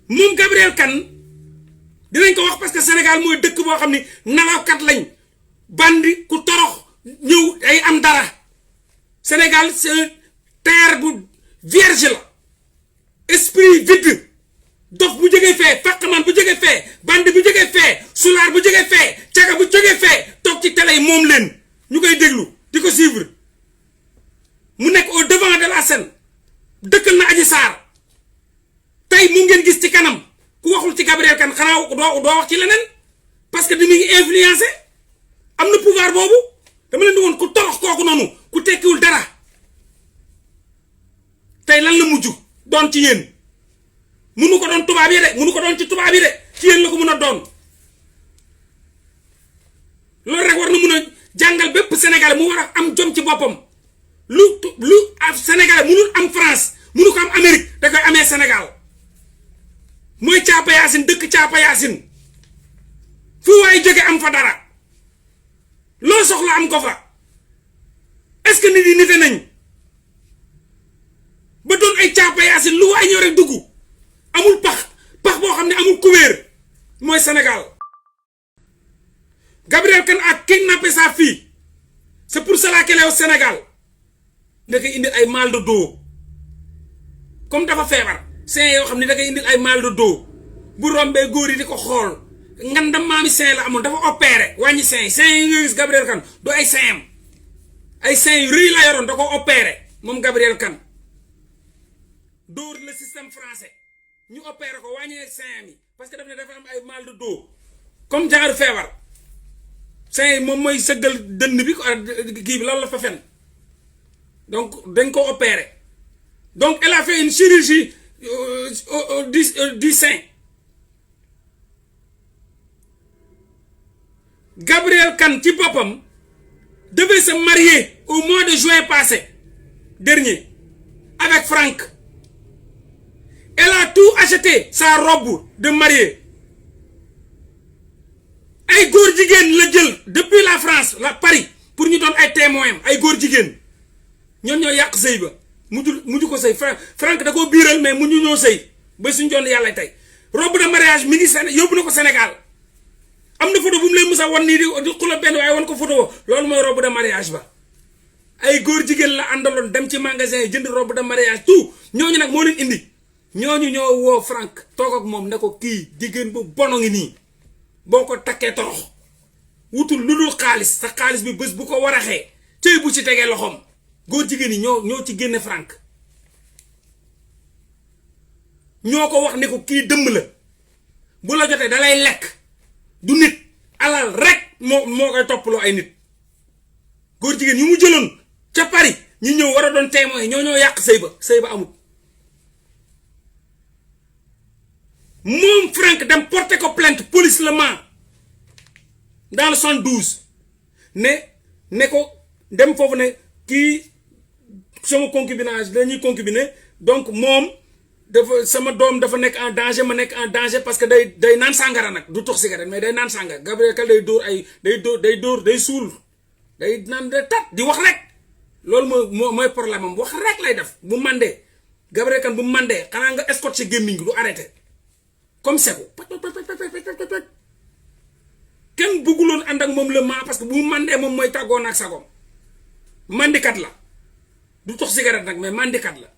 moom Gabriel Kane dinañ ko wax parce que Sénégal mooy dëkk boo xam ni nalawkat lañ bandi ku torox ñëw ay am dara Sénégal c'est terre bu vierge la esprit vide dof bu jógee fee fàqman bu jógee fee bandi bu jógee fee sulaar bu jógee fee caga bu jógee fee toog ci télé yi moom leen ñu koy déglu di ko suivre mu nekk au devant de la scène dëkkal na Adji Sarr tey mu ngeen gis ci kanam ku waxul ci Gabriel Kane xanaa doo wax ci leneen parce que di mu ngi influencé am na pouvoir boobu dama leen di woon ku torox kooku noonu ku tekkiwul dara tey lan la mujj doon ci yéen munu ko doon tubaab yi de munu ko doon ci tubaab yi de ci yéen la ko mun a doon loolu rek war na mun a jàngal bépp Sénégalais mu war a am jom ci boppam lu Sénégalais munul am France munu ko am Amérique da koy amee Sénégal mooy caapa yaasin dëkk caapa yaasin fu waay jóge am fa dara loo soxla am ko fa est-ce que nit yi nite nañ ba doon ay caapa yaasin lu waay ñëw rek dugg amul pax boo xam ne amul couvert mooy Sénégal. Gabriel Kane a kidnappé sa fille c'est pour cela qu'elle est au Sénégal da koy indil ay mal de dos comme dafa feebar sein yoo xam ne da koy indil ay mal de dos bu rombee góor yi di ko xool ngandam maami sein la amoon dafa opéré wàññi sein yi nga gis Gabriel Kane du ay seinom ay sein yu rëy la yoroon da ko opéré moom Gabriel Kane dóor le système français ñu opéré ko wàññee sein mi parce que daf ne dafa am ay mal de dos comme genre feebar sein moom mooy sëggal dënn bi kii bi loolu la fa fen donc dañ ko opéré donc elle a fait une chirurgie du sein. Gabriel Kane ci boppam devait se marier au mois de juin passé dernier avec Franck. Elle a tout acheté sa robe de mariée ay góor jigéen la jël depuis la France la Paris pour ñu doon ay témoins ay góor jigéen ñoom ñoo yàq sëy ba mujj ko sëy Franck da koo biiral mais mujj ñoo sëy ba suñ doon yàlla tey robe de mariage mi ngi yóbbu na ko Sénégal am na photo bu mu leen mës a wan nii di xula benn waaye wan ko photo loolu mooy robe de mariage ba ay góor jigéen la àndaloon dem ci magasin yi jënd robe de mariage tout ñooñu nag moo leen indi ñooñu ñoo woo Franck toog ak moom ne ko kii jigéen bu bono ngi nii boo ko takkee torox wutul lu dul xaalis sa xaalis bi bés bu ko waraxee cëy bu ci tegee loxoom góor jigéen yi ñoo ci génne Franck ñoo ko wax ne ko kii dëmm la bu la jotee da lay lekk du nit alal rek moo koy toppaloo ay nit góor jigéen yu mu jëloon ca Paris ñu ñëw war a doon témoin ñoo yàq sëy ba amut moom Franck dem porter ko plainte police Le Mans dans le 72 ne ko dem foofu ne kii sama concubinage dañuy concubiner donc moom dafa sama doom dafa nekk en danger ma nekk en danger parce que day naan sàngara nag du tox cigarette mais day naan sàngara Gabriel Kane day dóor ay day suul day naan day tat di wax rek loolu mooy problème am wax rek lay def bu mandee Gabriel Kane bu mandee xanaa nga escorte ci gémmiñ gi du arrêté comme Seku kenn bëgguloon ànd ak moom Le Mans parce que bu mandee moom mooy tàggoon ak sagom mandikat la du tox cigarette nag mais mandikat la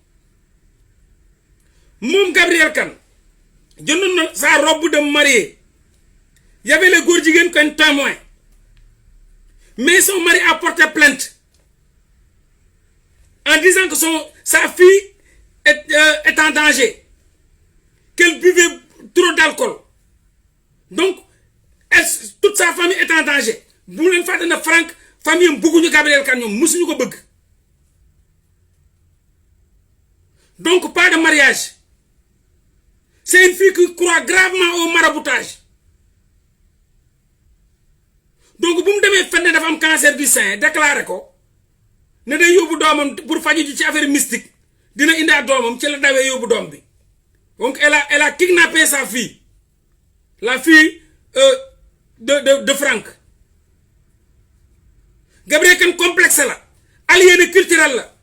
moom Gabriel Kane jëndoon na sa robe de mariée y avait les góor jigéen comme témoin mais son mari a porté plainte en disant que sa fille est en danger qu'elle buvait trop d'alcool donc toute sa famille est en danger bu leen fàtte na Franck famille am bëgguñu Gabriel Kane ñoom mësuñu ko bëgg donc pas de mariage. C'est une fille qui croit gravement au maraboutage donc bu mu demee fenn dafa am cancer du sein déclaré ko ne day yóbbu doomam pour faju ji ci affaire mystique dina indi ak doomam ci la dawee yóbbu doom bi donc elle a kidnappé sa fille la fille de Franck. Gabriel Kane complexe la aliéné culturel la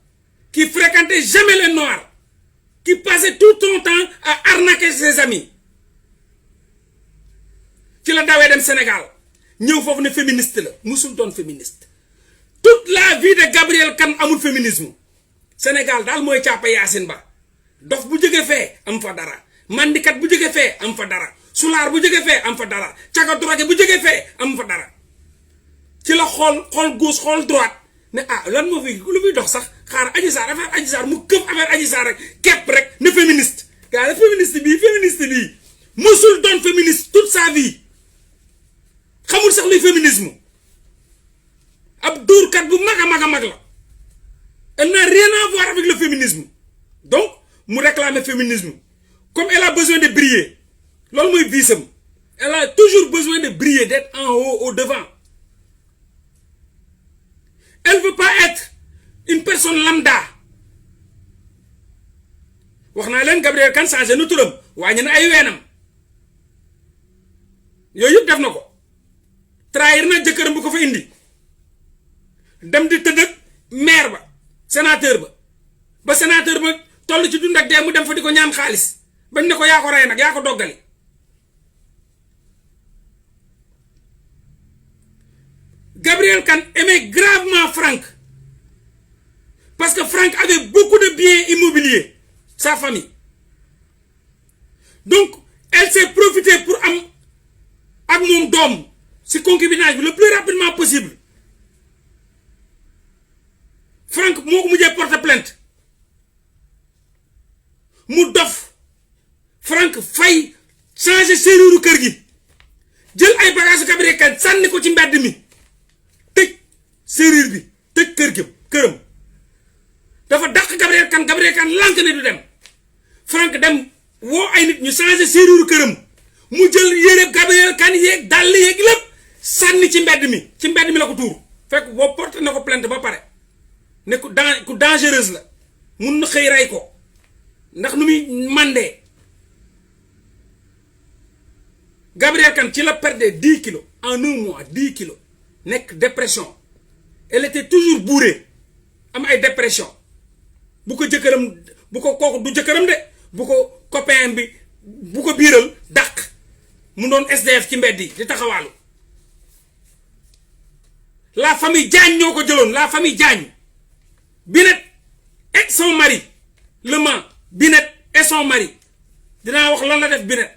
qui fréquentait jamais les noirs qui passait tout son temps à arnaquer ses amis ci la dawee dem Sénégal ñëw foofu ne féministe la musul doon féministe toute la vie de Gabrielle Kane amul féminisme Sénégal daal mooy càppa Yacine Ba dof bu jóge fee am fa dara mandikat bu jóge fee am fa dara sulaar bu jóge fee am fa dara caga drogue bu jóge fee am fa dara ci la xool gauche xool droite ne ah lan moo fi lu muy dox sax xaar Adji Sarr affaire Adji Sarr mu këf affaire Adji Sarr rek képp rek ne féministe gaa la féministe bii musul doon féministe toute sa vie xamul sax luy féminisme ab dóorkat bu mag a mag la elle n'a rien à voir avec le féminisme donc mu réclamer féminisme comme elle a besoin de briller loolu mooy visam elle a toujours besoin de briller d'être en haut au devant elle veut pas être une personne lambda wax naa leen Gabrielle Kane changé na turam wàññi na ay weenam yooyu yëpp def na ko trahir na jëkkëram bu ko fa indi dem di tëdd ak maire ba sénateur ba sénateur ba toll ci dund ak dee mu dem fa di ko ñaan xaalis bañ ne ko yaa ko rey nag yaa ko doggali Gabrielle Kane aimait gravement Franck parce que Franck avait beaucoup de biens immobiliers sa famille donc elle s'est profitée pour am ak moom doom si concubinage bi le plus rapidement possible Franck moo ko mujjee porter plainte mu dof Franck fay changer serrure kër gi jël ay bagages Gabrielle Kane sànni ko ci mbedd mi tëj serrure bi tëj këram dafa dàq Gabrielle Kane lànk ne du dem Franck dem woo ay nit ñu changer serrure këram mu jël yére Gabrielle Kane yeeg dàll yeeg lépp sànni ci mbedd mi la ko tuur fekk boo porté na ko plainte ba pare ne ku dangereuse la mun na xëy rey ko ndax nu muy mandee Gabrielle Kane ci la perdre 10 kilos en un mois 10 kilos nekk dépression elle était toujours bourrée am ay dépression bu ko jëkkëram bu ko kooku du jëkkëram de bu ko copain bi bu ko biiral dàq mu doon SDF ci mbedd yi di taxawaalu la famille Diagne ñoo ko jëloon la famille Diagne Binet et son mari le man Binet et son mari dinaa wax lan la def Binet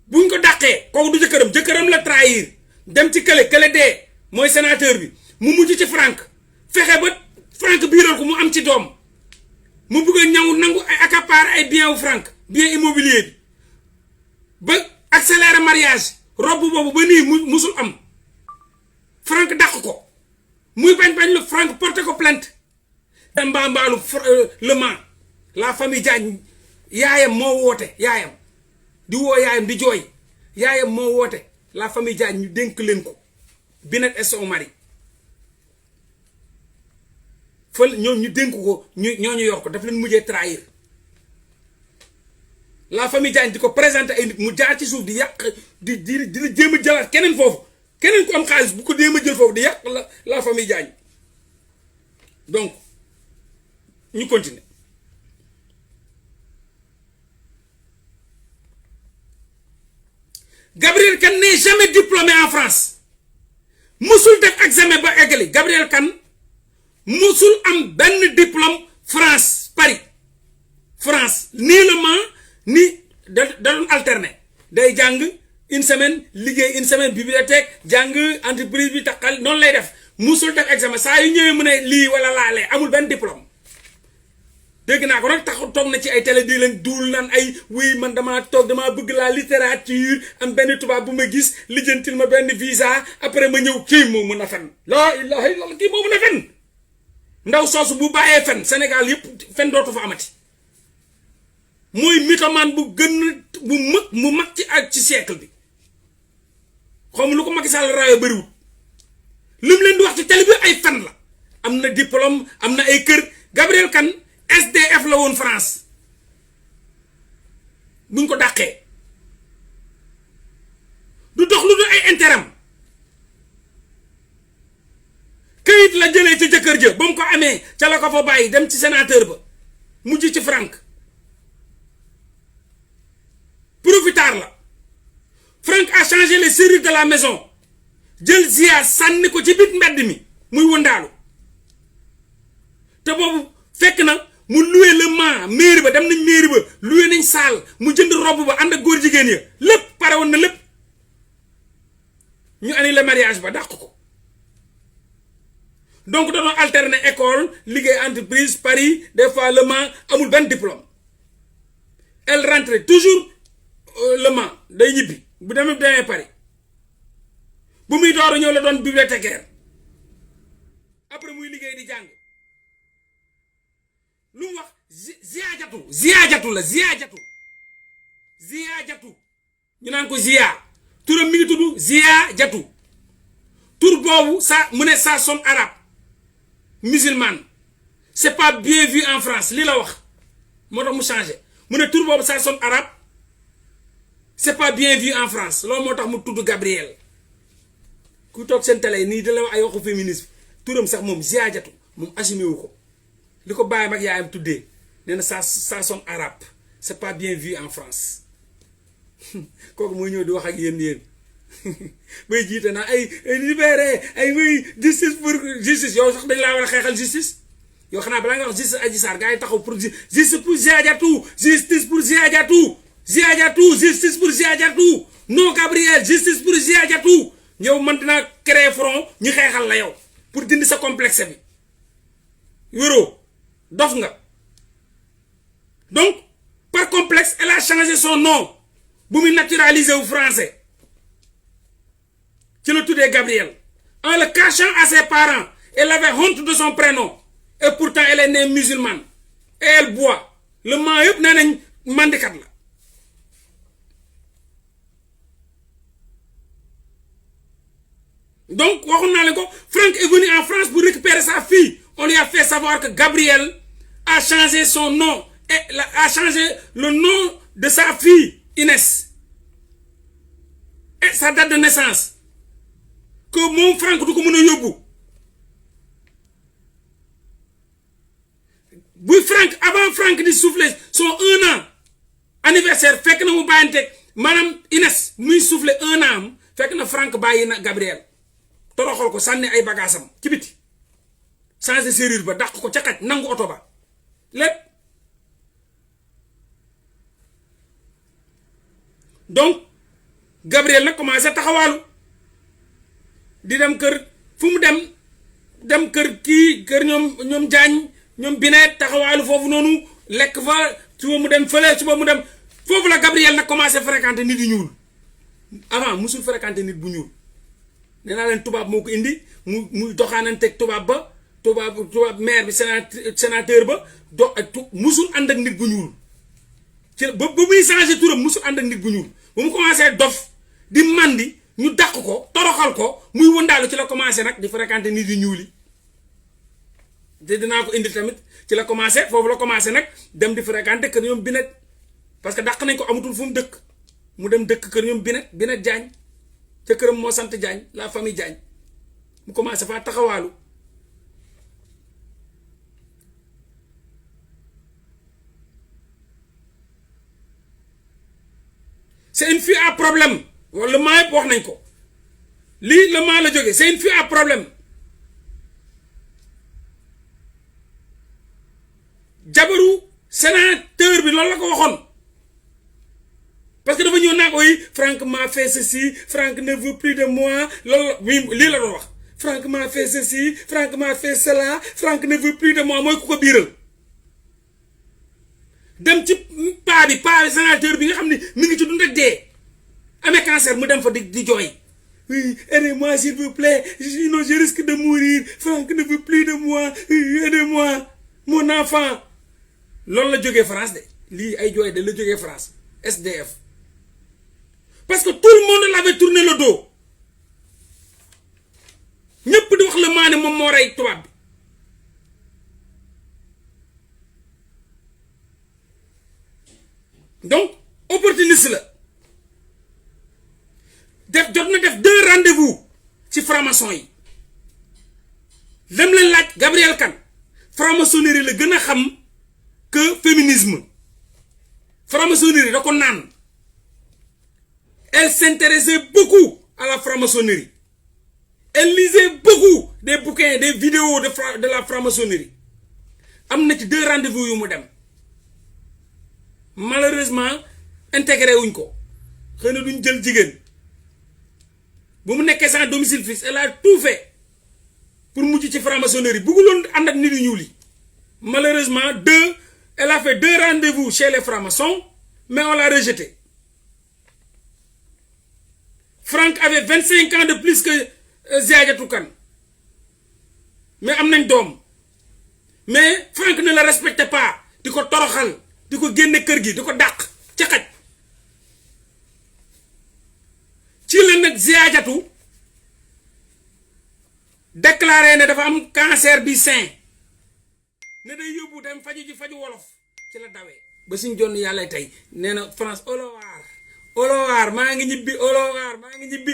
buñ ko dàqee kooku du jëkkëram la trahir dem ci kële dee mooy sénateur bi mu mujj ci Franck fexe ba Franck biiral ko mu am ci doom mu bëgg a ñëw nangu ay accaparer ay bien wu Franck bien immobilier bi ba accélérer mariage robe boobu ba nii musul am Franck dàq ko muy bañ lu Franck porté ko plainte dem mbaambaalu le Mans la famille Diagne yaayam moo woote yaayam di woo yaayam di jooy yaayam moo woote la famille Diagne ñu dénk leen ko Binet et son mari fël ñoom ñu dénk ko ñooñu yor ko daf leen mujjee trahir la famille Diagne di ko présenté ay nit mu jaar ci suuf di yàq di la jéem a jëlaat keneen foofu keneen ku am xaalis bu ko jéem a jël foofu di yàq la famille Diagne donc ñu continuer Gabrielle Kane n'est jamais diplômé en France musul def examen ba eggali Gabrielle Kane musul am benn diplôme France nii le Mans ni da doon alterner day jàng une semaine liggéey une semaine bibliothèque jàng entreprise bi taxal noonu lay def musul def examen saa yu ñëwee mu ne lii wala laalee amul benn diplôme dégg naa ko nag toog na ci ay télé di leen duul naan ay oui man damaa bëgg la littérature am benn tubaab bu ma gis lijjantil ma benn visa après ma ñëw kii moo mën a fen laa ilaha illallah kii moo mën a fen ndaw soosu bu bàyyee fen Sénégal yëpp fen dootu fa amati mooy mythomane bu mag ci ak ci siècle bi xaw ma lu ko Macky Sall raaya bëriwul li mu leen di wax ci télé bi ay fen la am na diplôme am na ay kër Gabrielle Kane SDF la woon France buñ ko dàqee du dox lu dul ay intérêt këyit la jëlee ci jëkkër ja ba mu ko amee ca la ko fa bàyyi dem ci sénateur ba mujj ci Franck profitard la Franck a changé les serrures de la maison jël Zia sànni ko ci bit mbedd mi muy wëndaalu te boobu fekk na mu loué le Mans mairie ba dem nañ mairie ba loué nañ salle mu jënd robe ba ànd ak góor jigéen ya lépp pare woon na lépp ñu annulé mariage ba dàq ko donc dañoo alterner école liggéey entreprise Paris des fois le Mans amul benn diplôme elle rentrait toujours le Mans day ñibbi bu demee Paris bu muy door a ñëw la doon bibliothécaire après muy liggéey di jàng lu mu wax Zia Jatu ñu naan ko Zia turam mi ngi tudd Zia Jatu tur boobu ça mu ne ça sonne arabe musulmane c'est pas bien vu en France lii la wax moo tax mu changé mu ne tur boobu ça sonne arabe c'est pas bien vu en France loolu moo tax mu tudd Gabriel ku toog seen télé nii da la wax ay waxu féminisme turam sax moom Zia Jatu moom assumé wu ko li ko bàyyam ak yaayam tuddee nee na ça sonne arabe c'est pas bien vu en France kooku mooy ñëw di wax ak yéen bay jiite naa ay libéré ay way justice pour justice yow sax dañ laa war a xeexal justice yow xanaa balaa nga wax justice Adji Sarr gars yi taxaw pour justice pour Zia Jatu justice pour Zia Jatu justice pour Zia Jatu non Gabriel justice pour Zia Jatu yow man dinaa créer front ñu xeexal la yow pour dindi sa complexe bi wéroo dof nga donc par complexe elle a changé son nom bu muy naturalisé au français ci la tuddee Gabriel en le cachant à ses parents elle avait honte de son prénom et pourtant elle est née musulmane et elle boit le Mans yëpp nee nañ mandikat la donc waxoon naa leen ko Franck est venu en France pour récupérer sa fille on lui a fait savoir que Gabriel a changé son nom et a changé le nom de sa fille Inès et sa date de naissance que moom Franck du ko mën a yóbbu buy Franck avant Franck di souffler son 1 an anniversaire fekk na mu bàyyante maanaam Inès muy souffler 1 an fekk na Franck bàyyi na Gabriel toroxal ko sànni ay bagaasam ci biti changé serrure ba dàq ko ca xaj nangu oto ba lépp donc Gabriel nag commencé taxawaalu di dem kër fu mu dem kër kii kër ñoom jaañ ñoom bineet taxawaalu foofu noonu lekk fa suba mu dem fële suba mu dem foofu la Gabriel nag commencé fréquenter nit yu ñuul avant musul fréquenter nit bu ñuul nee naa leen tubaab moo ko indi muy doxaananteeg tubaab maire bi sénateur ba musul ànd ak nit bu ñuul ci ba muy changé turam musul ànd ak nit bu ñuul ba mu commencé dof di mandi ñu dàq ko toroxal ko muy wëndaalu ci la commencé nag di fréquenter nit yu ñuul yi te dinaa ko indi tamit ci la commencé foofu la commencé nag dem di fréquenter kër ñoom binet parce que dàq nañ ko amatul fu mu dëkk mu dem dëkk kër ñoom binet jaañ te këram moo sant jaañ la famille jaañ mu commencé faa taxawaalu c'est une fille à problème wala le Mans yëpp wax nañ ko lii le Mans la jógee c'est une fille à problème jabaru sénateur bi loolu la ko waxoon parce que dafa ñëw naa koy Franck m'a fait ceci Franck ne veut plus de moi loolu lii la doon wax Franck m'a fait ceci Franck m'a fait cela Franck ne veut plus de moi mooy ku ko biiral dem ci paa bi sénateur bi nga xam ne mi ngi ci dund ak dee amee cancer mu dem fa di jooy oui aidez-moi s'il vous plaît sinon je risque de mourir Franck ne veut plus de moi aidez-moi mon enfant loolu la jógee France de lii ay jooy de la jógee France SDF parce que tout le monde l'avait tourné le dos ñëpp di wax le Mans ne moom moo rey tubaab bi donc opportuniste la jot na def 2 rendez-vous ci franc-maçon yi dem leen laaj Gabriel Kane franc-maçonnerie la gën a xam que féminisme franc-maçonnerie da ko naan Elle s'intéressait beaucoup à la franc-maçonnerie. Elle lisait beaucoup des bouquins, des vidéos de la franc-maçonnerie. Il y a 2 rendez-vous. Malheureusement, intégré wuñ ko. Xeyna duñ jël jigen. Bu mu nekké sans domicile fixe, elle a tout fait pour mujj ci franc-maçonnerie. Bugulon and ak nit ñu ñuul. Malheureusement, elle a fait 2 rendez-vous chez les francs-maçons, mais on l'a rejeté. Franck avait 25 ans de plus que Ziadiatou Kane. Mais am nañ dom. Mais Franck ne le respectait pas. Diko toroxal, diko génné kër gi, diko dak ci xaj. Ci la nak Ziadiatou déclaré né dafa am cancer du sein. Né day yobbu dem faju wolof ci la dawé. Ba suñ jonn yalla tay néna France Olowar maa ngi ñibbi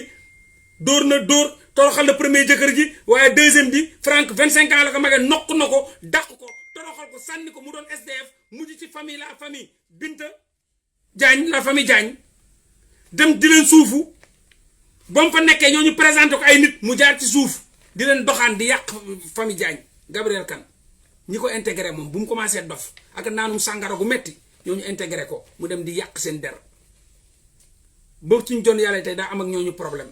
dóor na dóor toroxal na premier jëkkër ji waaye deuxième bi Franck 25 ans la ko magee nokk na ko dàq ko toroxal ko sànni ko mu doon SDF mujj ci la famille Binta Diagne la famille Diagne dem di leen suufu ba mu fa nekkee ñoo ñu présenté ko ay nit mu jaar ci suuf di leen doxaan di yàq famille Diagne Gabriel Kane ñi ko intégré moom bu mu commencé dof ak naanum sàngara gu metti ñoo ñu intégré ko mu dem di yàq seen der boobu ci ñu doon yàlla tey daa am ak ñooñu problème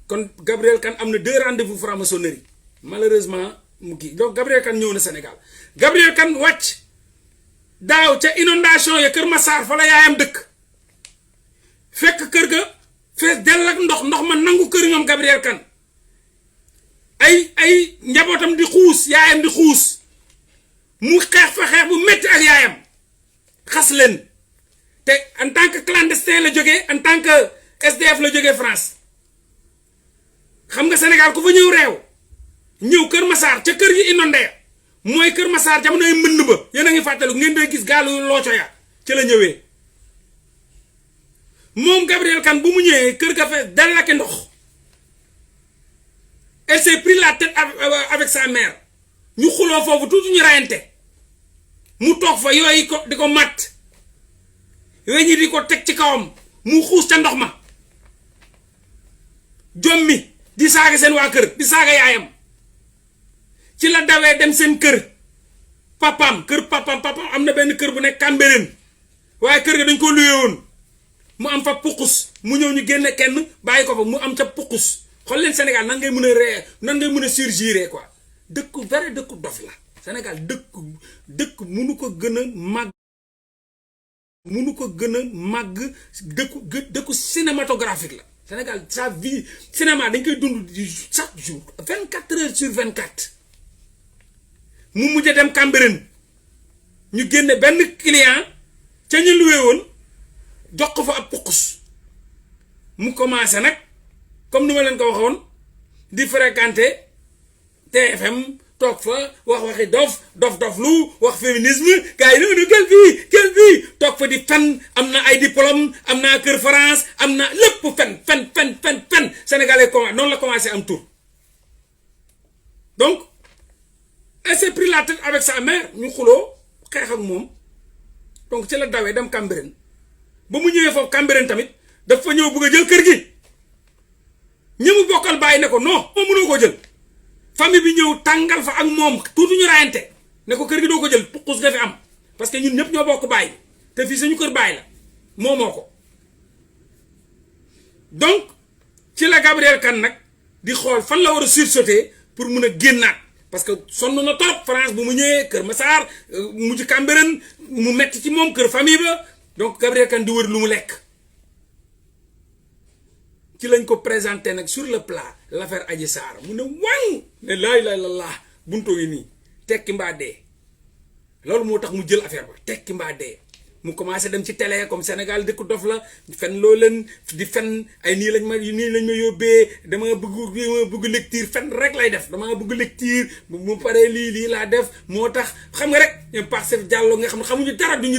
kon Gabriel Kane am na 2 rendez-vous franc-maçonnerie malheureusement mu kii donc Gabriel Kane ñëw na Sénégal Gabriel Kane wàcc daaw ca inondation ya Kër Massar fa la yaayam dëkk fekk kër ga fees dell ak ndox ma nangu kër ñoom Gabriel Kane ay njabootam di xuus yaayam di xuus mu xeex fa xeex bu métti ak yaayam xas leen te en tant que clandestin la jógee en tant que SDF la jógee France xam nga Sénégal ku fa ñëw réew ñëw Kër Massar ca kër yi inondé mooy Kër Massar jamonoy mbënd ba yéen a ngi fàttaliku ngeen doy gis gaalu looco ya ca la ñëwee moom Gabriel Kane bu mu ñëwee kër ga fees dal ak ndox elle s'est pris la tête avec sa mère ñu xuloo foofu tuuti ñu rayante mu toog fa yooyu ko di ko matt yooyu ñi di ko teg ci kawam mu xuus ca ndox ma jommi di saaga seen waa kër di saaga yaayam ci la dawee dem seen kër papam am na benn kër bu nekk Cambérène waaye kër ga dañ ko luye woon mu am fa pukus mu ñëw ñu génne kenn bàyyi ko fa mu am ca pukus xool leen Sénégal nan ngay mën a ree nan ngay mën a surgir quoi dëkku vrai dëkku dof la Sénégal dëkk munu ko gën a màgg dëkku cinématographique la Sénégal sa vie cinéma dañ koy dund chaque jour 24 heures sur 24 mu mujj dem Cambérène ñu génne benn client ca ñu luwee woon jox ko fa ab pukus mu commencé nag comme ni ma leen ko waxoon di fréquenter TFM toog fa waxi dof lu wax féminisme gars yi noonu quelle vie toog fa di fen am na ay diplôme am naa kër France am na lépp fen sénégalais noonu la commencé am tour donc elle s'est pris la tête avec sa mère ñu xuloo xeex ak moom donc ci la dawee dem Cambérène ba mu ñëwee foofu Cambérène tamit dafa ñëw bëgg a jël kër gi ñi mu bokkal bàyyi ne ko non moom mënoo koo jël famille bi ñëw tàngal fa ak moom tuuti ñu raayante ne ko kër gi doo ko jël pukus nga fi am parce que ñun ñëpp ñoo bokk bàyyi te fii suñu kër bàyyi la moomoo ko donc ci la Gabriel Kane nag di xool fan la war a sursauter pour mun a génnaat parce que sonn na trop France bu mu ñëwee Kër Massar mujj Cambérène mu metti ci moom kër famille ba donc Gabriel Kane di wër lu mu lekk ci lañ ko présenté nag sur le plat l'affaire Adji Sarr mu ne waŋ ne laa ilaaha illallaah buntoo ngi nii tekki mbaa dee loolu moo tax mu jël affaire ba tekki mbaa dee mu commencé dem ci télé comme Sénégal dëkku dof la fen loo leen di fen ay nii lañ ma yóbbee dama bëgg lecture fen rek lay def dama bëgg lecture mu paree lii laa def moo tax xam nga rek Pape Cheikh Diallo nga xam ne xamuñu dara duñu